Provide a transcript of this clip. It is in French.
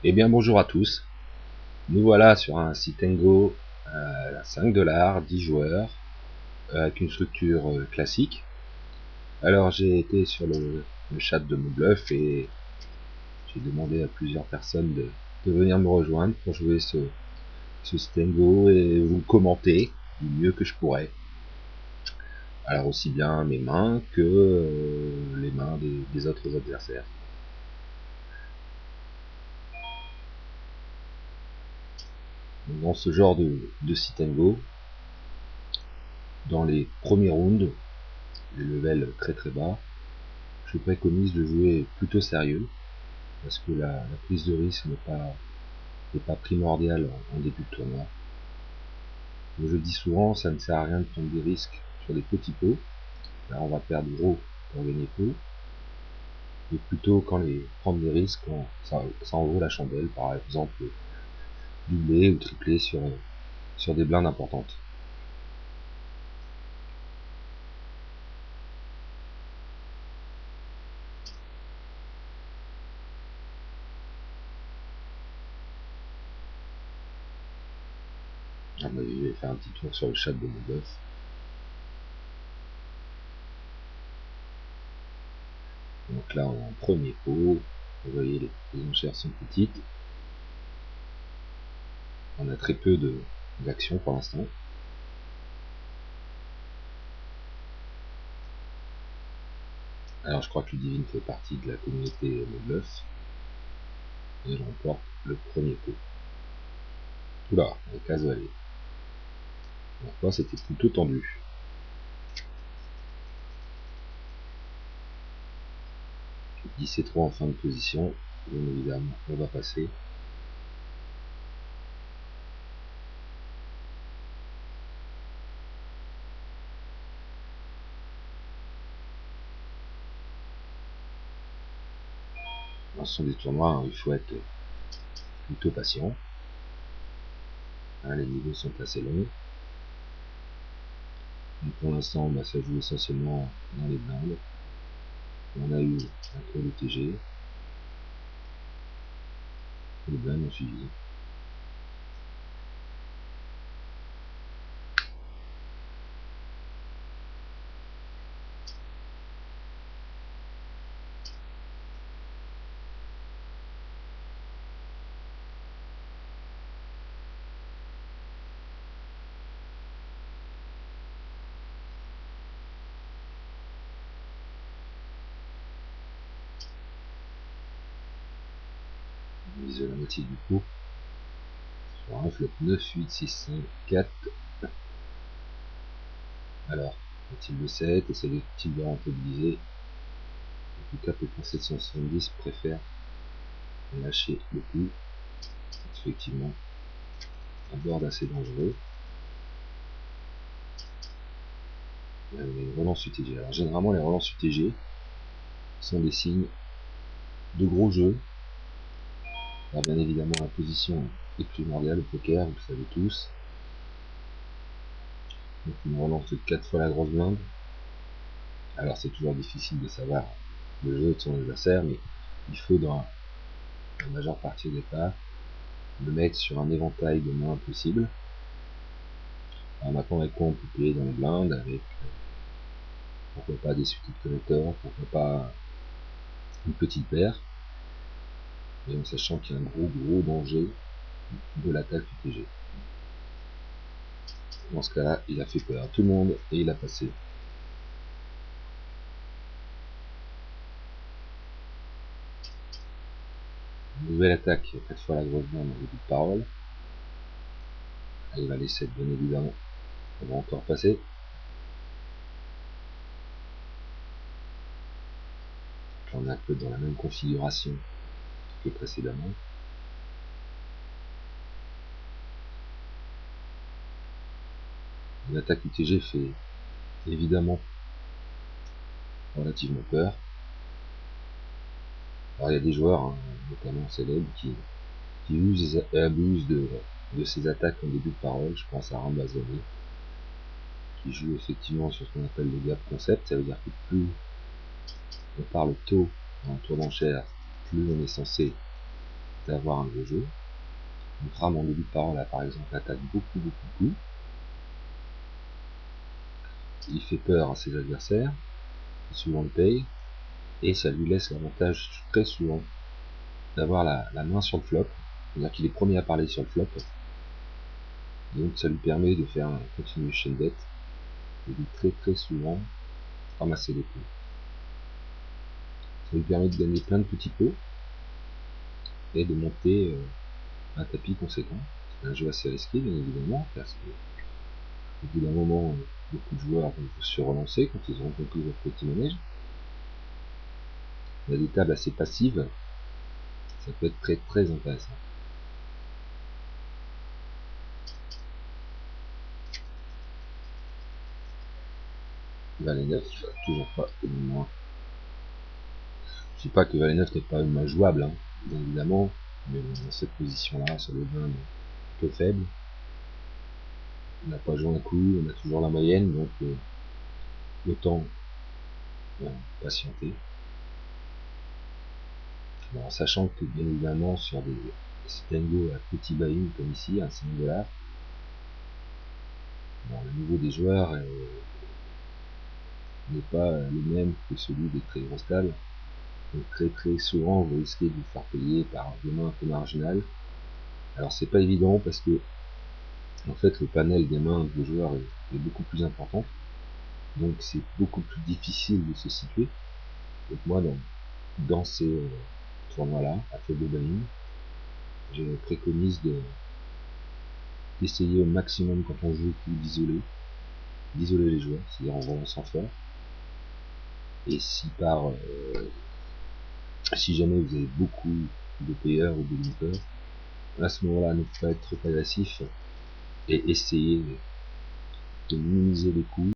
Eh bien bonjour à tous, nous voilà sur un Sitengo à 5 $, 10 joueurs, avec une structure classique. Alors j'ai été sur le chat de mon bluff et j'ai demandé à plusieurs personnes de venir me rejoindre pour jouer ce Sitengo et vous commenter du mieux que je pourrais. Alors aussi bien mes mains que les mains des autres adversaires. Dans ce genre de Sitengo, dans les premiers rounds, les levels très très bas, je préconise de jouer plutôt sérieux, parce que la prise de risque n'est pas primordiale en début de tournoi. Comme je dis souvent, ça ne sert à rien de prendre des risques sur des petits pots, là on va perdre gros pour gagner peu, et plutôt prendre des risques quand ça en vaut la chandelle, par exemple doubler ou tripler sur des blindes importantes. Je vais faire un petit tour sur le chat de mon bluff. Donc là on est en premier pot, vous voyez les enchères sont petites, on a très peu d'actions pour l'instant. Alors je crois que Ludivine fait partie de la communauté Le Bluff, et elle remporte le premier coup. Oula, la case valée. Donc moi c'était plutôt tendu. 10 et 3 en fin de position, bien évidemment on va passer. Dans ce sont des tournois, hein, il faut être plutôt patient. Hein, les niveaux sont assez longs. Donc pour l'instant ça joue essentiellement dans les blindes. On a eu un tour de TG. Les blindes ont suivi. On vise la moitié du coup. Sur un flop 9, 8, 6, 5, 4. Alors, est-il de 7, essaie-t-il de rentabiliser? En tout cas, pour 770 préfère lâcher le coup. Effectivement, un board assez dangereux. Les relances UTG. Alors généralement les relances UTG sont des signes de gros jeux. Alors bien évidemment la position est primordiale au poker, vous le savez tous. Donc une relance de 4 fois la grosse blinde. Alors c'est toujours difficile de savoir le jeu de son adversaire, mais il faut dans la majeure partie des cas le mettre sur un éventail de mains possible. Alors maintenant avec quoi on peut payer dans les blindes, avec pourquoi pas des suites de connecteurs, pourquoi pas une petite paire, et en sachant qu'il y a un gros danger de l'attaque UTG. Dans ce cas-là, il a fait peur à tout le monde et il a passé. Nouvelle attaque, 4 fois la grosse blinde en début de parole. Il va laisser bien évidemment. On va encore passer. On est un peu dans la même configuration que précédemment. L'attaque UTG fait évidemment relativement peur. Alors il y a des joueurs, hein, notamment célèbres, qui usent et abusent de ces attaques en début de parole. Je pense à Rambazoni, qui joue effectivement sur ce qu'on appelle le gap concept. Ça veut dire que plus on parle tôt dans le tour d'enchère, plus on est censé d'avoir un gros jeu. Donc Ram en début de parole là par exemple attaque beaucoup de coups. Il fait peur à ses adversaires, souvent le paye, et ça lui laisse l'avantage très souvent d'avoir la main sur le flop, c'est-à-dire qu'il est premier à parler sur le flop, donc ça lui permet de faire un continuation bet et de très souvent ramasser des pots. Ça lui permet de gagner plein de petits pots et de monter un tapis conséquent. C'est un jeu assez risqué bien évidemment, parce que au bout d'un moment, beaucoup de joueurs vont se relancer quand ils auront compris votre petit manège. Il y a des tables assez passives, ça peut être très intéressant. Valet 9, toujours pas énormément. Je dis pas que Valet 9 n'est pas une main jouable, hein, bien évidemment, mais dans cette position-là, ça devient un peu faible. On n'a pas joué un coup, on a toujours la moyenne, donc autant patienter. Bon, en sachant que bien évidemment sur des stingos à petit buy-in comme ici, à 5 $, bon, le niveau des joueurs n'est pas le même que celui des très grosses tables. Donc très souvent vous risquez de vous faire payer par des mains un peu marginales. Alors c'est pas évident parce que en fait le panel des mains des joueurs est beaucoup plus important, donc c'est beaucoup plus difficile de se situer. Donc moi dans ces tournois là à faible buy-in, je préconise d'essayer au maximum quand on joue d'isoler les joueurs, c'est-à-dire en relançant fort. Et si si jamais vous avez beaucoup de payeurs ou de limpers, à ce moment-là ne faut pas être trop agressif et essayer de minimiser les coûts